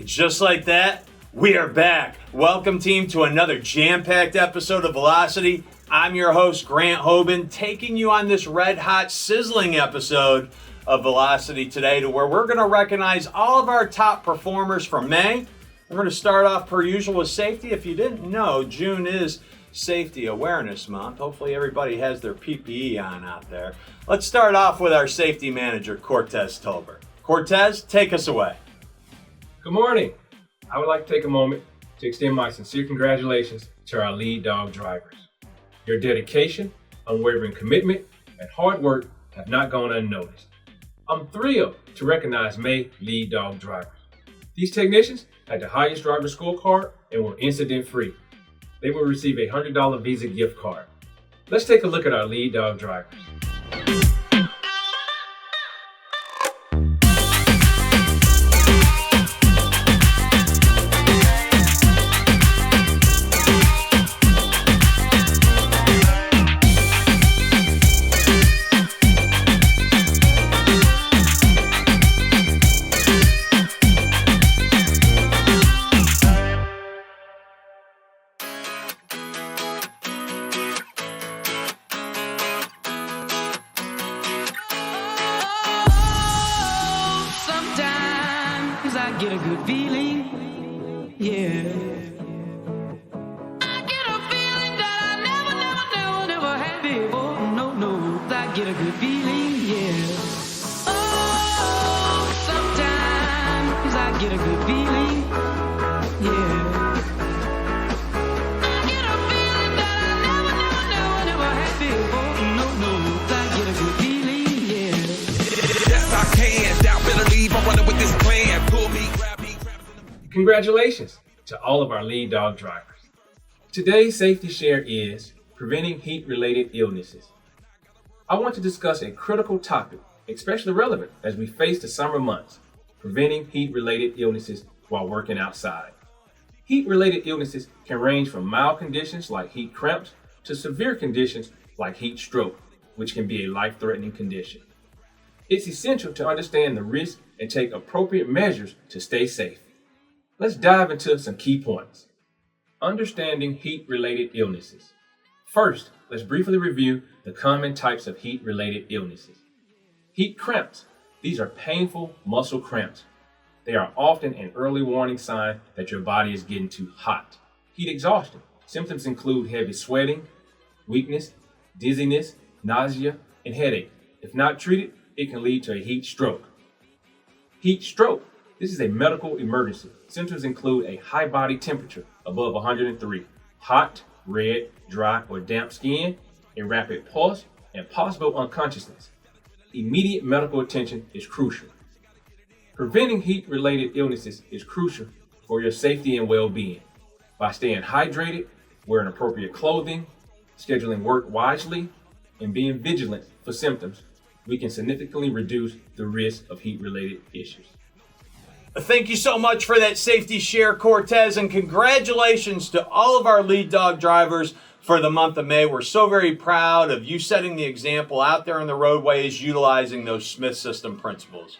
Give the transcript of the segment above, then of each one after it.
Just like that, we are back. Welcome, team, to another jam-packed episode of Velocity. I'm your host, Grant Hoban, taking you on this red-hot, sizzling episode of Velocity today to where we're going to recognize all of our top performers from May. We're going to start off, per usual, with safety. If you didn't know, June is Safety Awareness Month. Hopefully everybody has their PPE on out there. Let's start off with our safety manager, Cortez Tolbert. Cortez, take us away. Good morning. I would like to take a moment to extend my sincere congratulations to our lead dog drivers. Your dedication, unwavering commitment, and hard work have not gone unnoticed. I'm thrilled to recognize May lead dog drivers. These technicians had the highest driver scorecard and were incident-free. They will receive a $100 Visa gift card. Let's take a look at our lead dog drivers. Get a good feeling, yeah. I get a feeling that I never had before. No, I get a good feeling, yeah. Oh, sometimes I get a good feeling, yeah. I get a feeling that I never had before. No, I get a good feeling, yeah. Yes, I can. Doubt, better leave. I'm running with this plan. Pull me. Congratulations to all of our lead dog drivers. Today's safety share is preventing heat-related illnesses. I want to discuss a critical topic, especially relevant as we face the summer months, preventing heat-related illnesses while working outside. Heat-related illnesses can range from mild conditions like heat cramps to severe conditions like heat stroke, which can be a life-threatening condition. It's essential to understand the risk and take appropriate measures to stay safe. Let's dive into some key points. Understanding heat-related illnesses. First, let's briefly review the common types of heat-related illnesses. Heat cramps. These are painful muscle cramps. They are often an early warning sign that your body is getting too hot. Heat exhaustion. Symptoms include heavy sweating, weakness, dizziness, nausea, and headache. If not treated, it can lead to a heat stroke. Heat stroke. This is a medical emergency. Symptoms include a high body temperature above 103, hot, red, dry, or damp skin, a rapid pulse, and possible unconsciousness. Immediate medical attention is crucial. Preventing heat-related illnesses is crucial for your safety and well-being. By staying hydrated, wearing appropriate clothing, scheduling work wisely, and being vigilant for symptoms, we can significantly reduce the risk of heat-related issues. Thank you so much for that safety share, Cortez, and congratulations to all of our lead dog drivers for the month of May. We're so very proud of you setting the example out there on the roadways, utilizing those Smith System principles.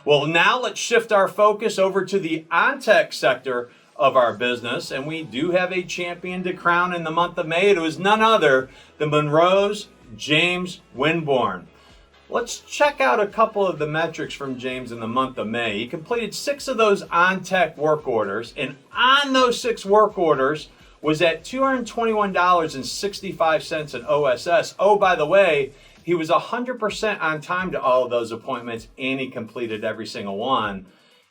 Well, now let's shift our focus over to the on-tech sector of our business, and we do have a champion to crown in the month of May. It was none other than Monroe's James Winborn. Let's check out a couple of the metrics from James in the month of May. He completed 6 of those on-tech work orders, and on those 6 work orders was at $221.65 in OSS. Oh, by the way, he was 100% on time to all of those appointments, and he completed every single one.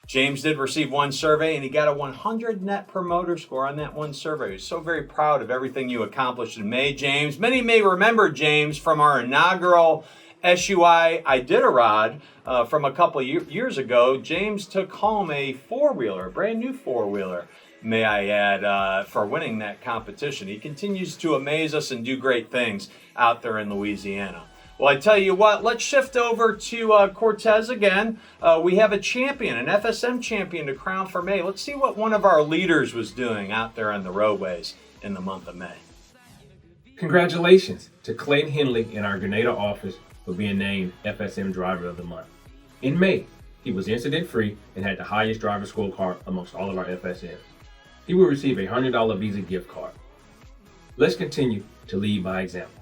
James did receive 1 survey, and he got a 100 net promoter score on that 1 survey. He's so very proud of everything you accomplished in May, James. Many may remember James from our inaugural SUI Iditarod from a couple of years ago. James took home a 4-wheeler, a brand new 4-wheeler, may I add, for winning that competition. He continues to amaze us and do great things out there in Louisiana. Well, I tell you what, let's shift over to Cortez again. We have a champion, an FSM champion to crown for May. Let's see what one of our leaders was doing out there on the roadways in the month of May. Congratulations to Clayton Henley in our Grenada office for being named FSM Driver of the Month. In May, he was incident-free and had the highest driver scorecard amongst all of our FSMs. He will receive a $100 Visa gift card. Let's continue to lead by example.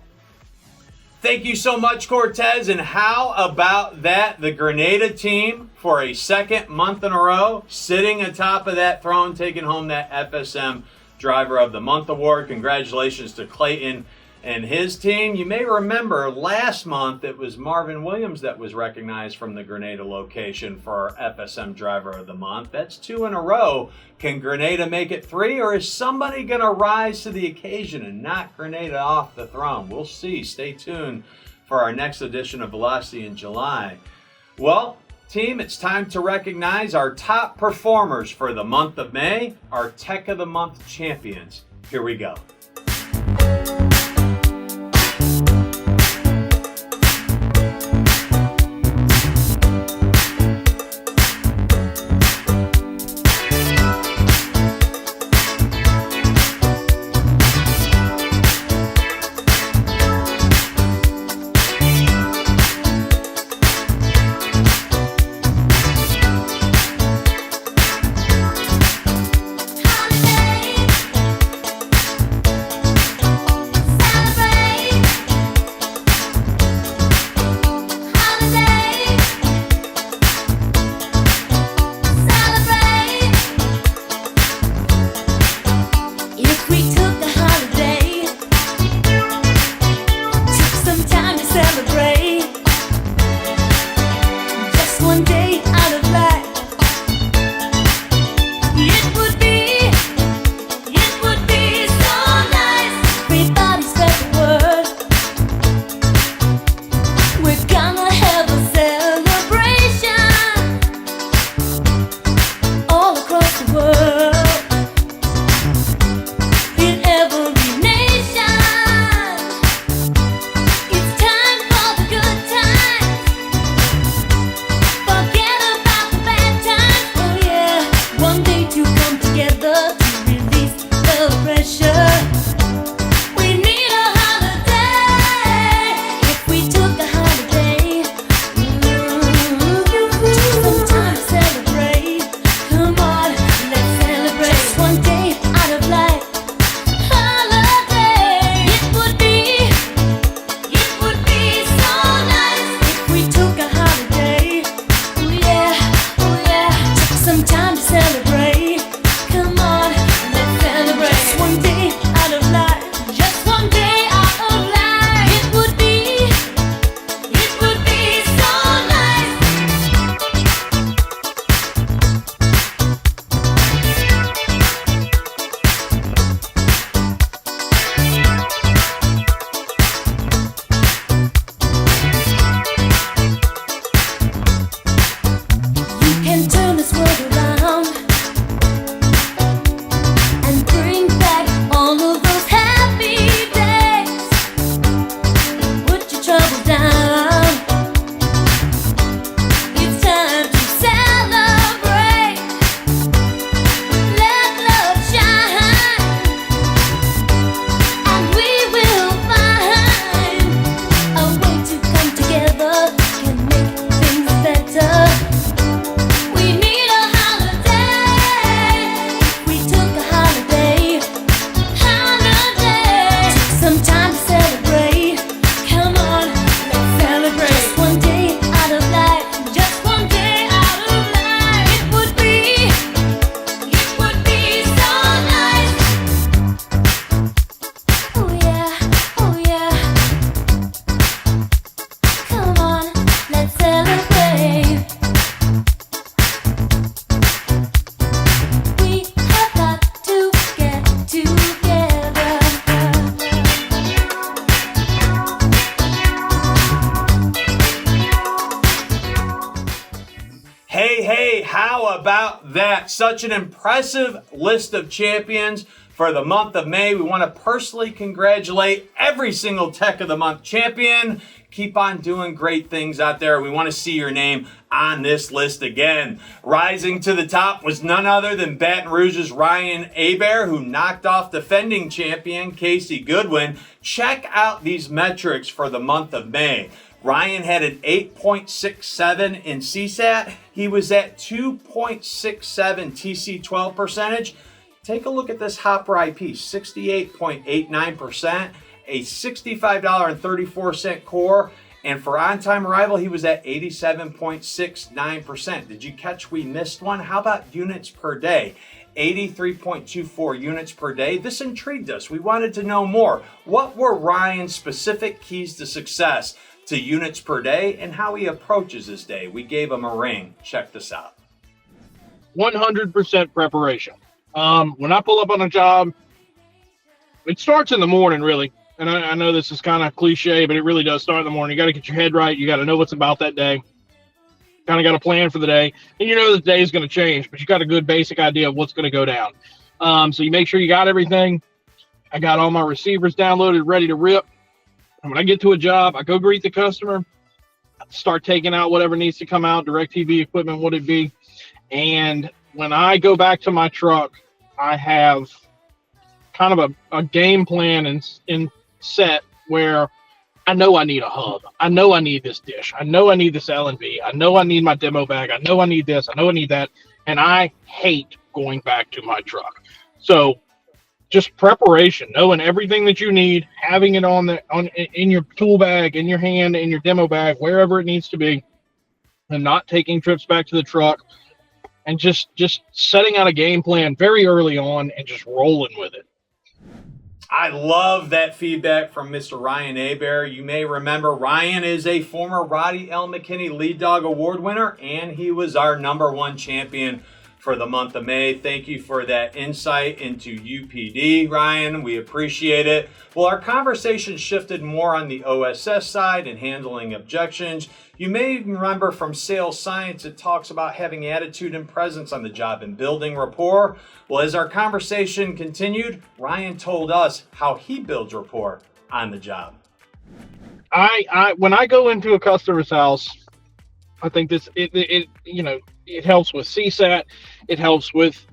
Thank you so much, Cortez. And how about that? The Grenada team, for a second month in a row, sitting atop of that throne, taking home that FSM Driver of the Month award. Congratulations to Clayton and his team. You may remember last month it was Marvin Williams that was recognized from the Grenada location for our FSM Driver of the Month. That's 2 in a row. Can Grenada make it 3, or is somebody going to rise to the occasion and knock Grenada off the throne? We'll see. Stay tuned for our next edition of Velocity in July. Well, team, it's time to recognize our top performers for the month of May, our Tech of the Month champions. Here we go. How about that? Such an impressive list of champions for the month of May. We want to personally congratulate every single Tech of the Month champion. Keep on doing great things out there. We want to see your name on this list again. Rising to the top was none other than Baton Rouge's Ryan Hebert, who knocked off defending champion Casey Goodwin. Check out these metrics for the month of May. Ryan had an 8.67 in CSAT. He was at 2.67 TC12 percentage. Take a look at this Hopper IP, 68.89%, a $65.34 core. And for on-time arrival, he was at 87.69%. Did you catch we missed one? How about units per day? 83.24 units per day. This intrigued us. We wanted to know more. What were Ryan's specific keys to success to units per day and how he approaches his day? We gave him a ring. Check this out. 100% preparation. When I pull up on a job, it starts in the morning, really. And I know this is kind of cliche, but it really does start in the morning. You got to get your head right. You got to know what's about that day. Kind of got a plan for the day. And you know the day is going to change, but you got a good basic idea of what's going to go down. So you make sure you got everything. I got all my receivers downloaded, ready to rip. And when I get to a job, I go greet the customer, start taking out whatever needs to come out, DirecTV equipment, what it be. And when I go back to my truck, I have kind of a game plan in set where I know I need a hub. I know I need this dish. I know I need this L&B. I know I need my demo bag. I know I need this. I know I need that. And I hate going back to my truck. So just preparation, knowing everything that you need, having it in your tool bag, in your hand, in your demo bag, wherever it needs to be, and not taking trips back to the truck, and just setting out a game plan very early on and just rolling with it. I love that feedback from Mr. Ryan Hebert. You may remember Ryan is a former Roddy L. McKinney Lead Dog Award winner, and he was our #1 champion for the month of May. Thank you for that insight into UPD, Ryan. We appreciate it. Well, our conversation shifted more on the OSS side and handling objections. You may remember from Sales Science, it talks about having attitude and presence on the job and building rapport. Well, as our conversation continued, Ryan told us how he builds rapport on the job. When I go into a customer's house, I think it helps with CSAT, it helps with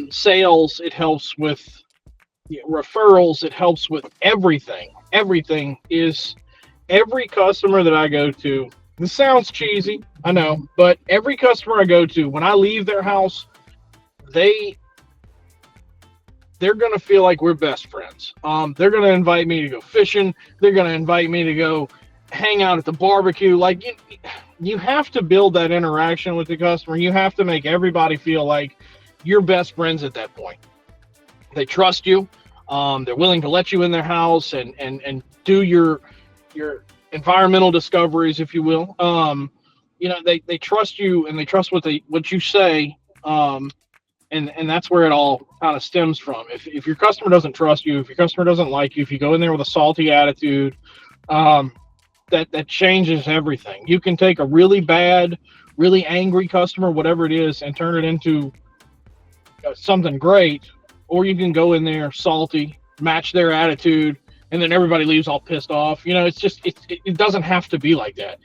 sales, it helps with referrals, it helps with everything. Everything is every customer that I go to. This sounds cheesy, I know, but every customer I go to, when I leave their house, they're going to feel like we're best friends. They're going to invite me to go fishing. They're going to invite me to go hang out at the barbecue. Like you have to build that interaction with the customer. You have to make everybody feel like you're best friends at that point. They trust you. They're willing to let you in their house and do your environmental discoveries, if you will. They trust you and they trust what you say. And that's where it all kind of stems from. If your customer doesn't trust you, if your customer doesn't like you, if you go in there with a salty attitude, that changes everything. You can take a really bad, really angry customer, whatever it is, and turn it into something great, or you can go in there salty, match their attitude, and then everybody leaves all pissed off. It doesn't have to be like that.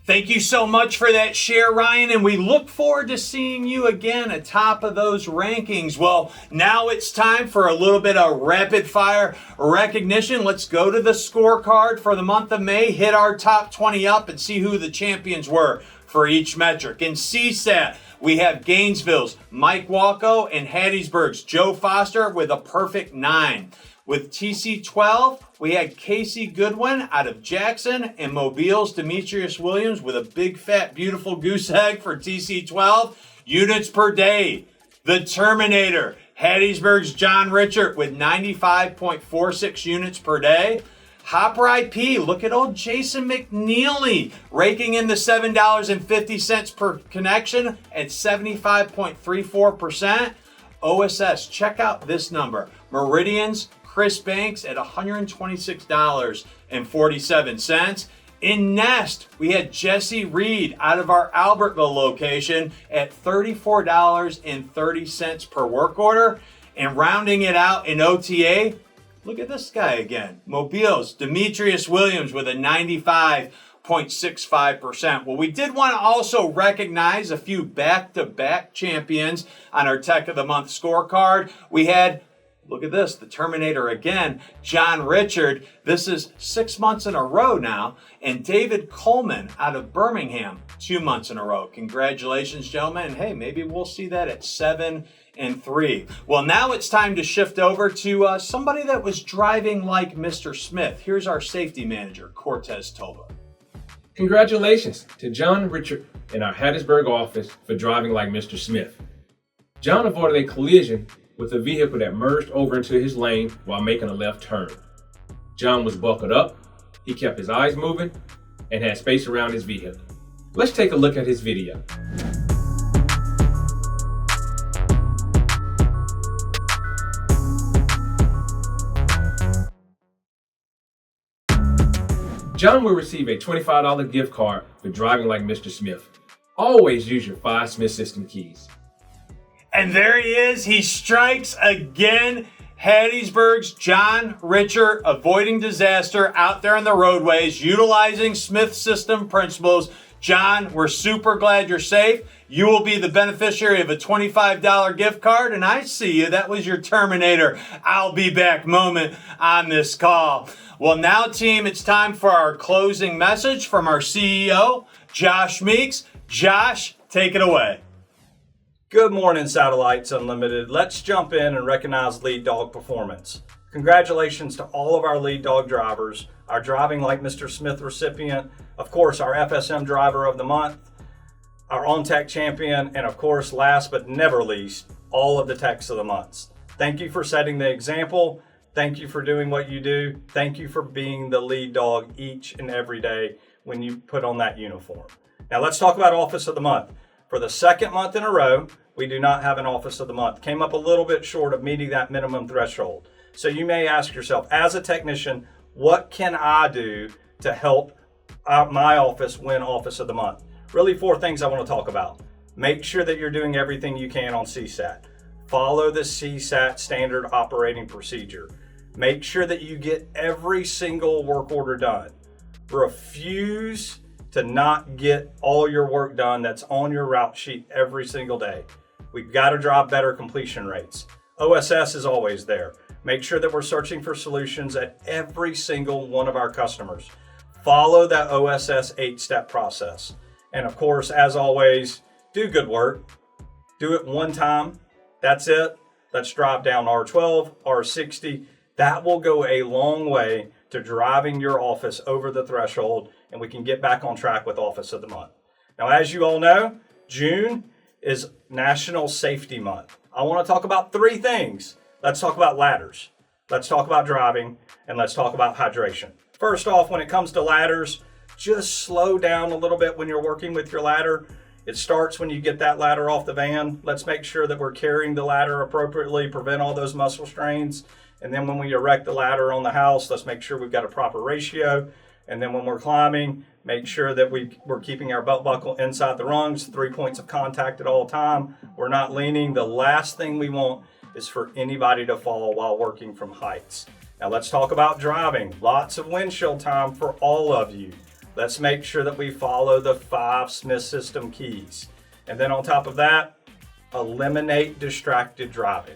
Thank you so much for that share, Ryan, and we look forward to seeing you again atop of those rankings. Well, now it's time for a little bit of rapid fire recognition. Let's go to the scorecard for the month of May, hit our top 20 up, and see who the champions were for each metric. In CSAT, we have Gainesville's Mike Walko and Hattiesburg's Joe Foster with a perfect 9. With TC12, we had Casey Goodwin out of Jackson and Mobile's Demetrius Williams with a big, fat, beautiful goose egg for TC12. Units per day, the Terminator, Hattiesburg's John Richard with 95.46 units per day. Hopper IP, look at old Jason McNeely raking in the $7.50 per connection at 75.34%. OSS, check out this number. Meridian's Chris Banks at $126.47. In Nest, we had Jesse Reed out of our Albertville location at $34.30 per work order. And rounding it out in OTA, look at this guy again. Mobile's Demetrius Williams with a 95.65%. Well, we did want to also recognize a few back-to-back champions on our Tech of the Month scorecard. We had, look at this, the Terminator again, John Richard. This is 6 months in a row now. And David Coleman out of Birmingham, 2 months in a row. Congratulations, gentlemen. And hey, maybe we'll see that at 7 and 3. Well, now it's time to shift over to somebody that was driving like Mr. Smith. Here's our safety manager, Cortez Toba. Congratulations to John Richard in our Hattiesburg office for driving like Mr. Smith. John avoided a collision with a vehicle that merged over into his lane while making a left turn. John was buckled up, he kept his eyes moving, and had space around his vehicle. Let's take a look at his video. John will receive a $25 gift card for driving like Mr. Smith. Always use your 5 Smith System keys. And there he is. He strikes again. Hattiesburg's John Richard, avoiding disaster out there on the roadways, utilizing Smith System principles. John, we're super glad you're safe. You will be the beneficiary of a $25 gift card, and I see you. That was your Terminator I'll be back moment on this call. Well, now, team, it's time for our closing message from our CEO, Josh Meeks. Josh, take it away. Good morning, Satellites Unlimited. Let's jump in and recognize lead dog performance. Congratulations to all of our lead dog drivers, our Driving Like Mr. Smith recipient, of course, our FSM Driver of the Month, our On-Tech Champion, and of course, last but never least, all of the Techs of the Months. Thank you for setting the example. Thank you for doing what you do. Thank you for being the lead dog each and every day when you put on that uniform. Now let's talk about Office of the Month. For the second month in a row, we do not have an Office of the Month. Came up a little bit short of meeting that minimum threshold. So you may ask yourself, as a technician, what can I do to help my office win Office of the Month? Really 4 things I want to talk about. Make sure that you're doing everything you can on CSAT. Follow the CSAT standard operating procedure. Make sure that you get every single work order done. Refuse to not get all your work done that's on your route sheet every single day. We've got to drive better completion rates. OSS is always there. Make sure that we're searching for solutions at every single one of our customers. Follow that OSS 8-step process. And of course, as always, do good work. Do it one time. That's it. Let's drive down R12, R60. That will go a long way to driving your office over the threshold, and we can get back on track with Office of the Month. Now, as you all know, June is National Safety Month. I want to talk about 3 things. Let's talk about ladders. Let's talk about driving, and let's talk about hydration. First off, when it comes to ladders, just slow down a little bit when you're working with your ladder. It starts when you get that ladder off the van. Let's make sure that we're carrying the ladder appropriately, prevent all those muscle strains. And then when we erect the ladder on the house, let's make sure we've got a proper ratio. And then when we're climbing, make sure that we're keeping our belt buckle inside the rungs, 3 points of contact at all time. We're not leaning. The last thing we want is for anybody to fall while working from heights. Now let's talk about driving. Lots of windshield time for all of you. Let's make sure that we follow the 5 Smith System keys. And then on top of that, eliminate distracted driving.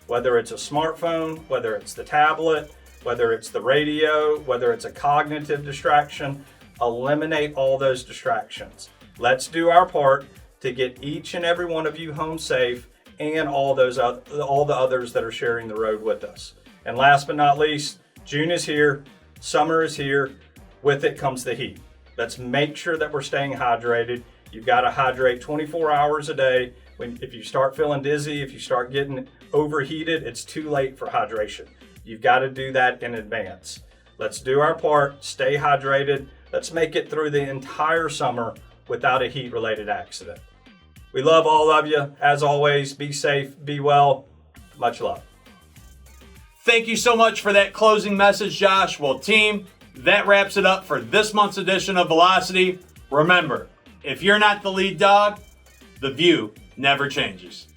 Whether it's a smartphone, whether it's the tablet, whether it's the radio, whether it's a cognitive distraction, eliminate all those distractions. Let's do our part to get each and every one of you home safe and all the others that are sharing the road with us. And last but not least, June is here, summer is here. With it comes the heat. Let's make sure that we're staying hydrated. You've got to hydrate 24 hours a day. If you start feeling dizzy, if you start getting overheated, it's too late for hydration. You've got to do that in advance. Let's do our part, stay hydrated. Let's make it through the entire summer without a heat-related accident. We love all of you. As always, be safe, be well. Much love. Thank you so much for that closing message, Josh. Well, team, that wraps it up for this month's edition of Velocity. Remember, if you're not the lead dog, the view never changes.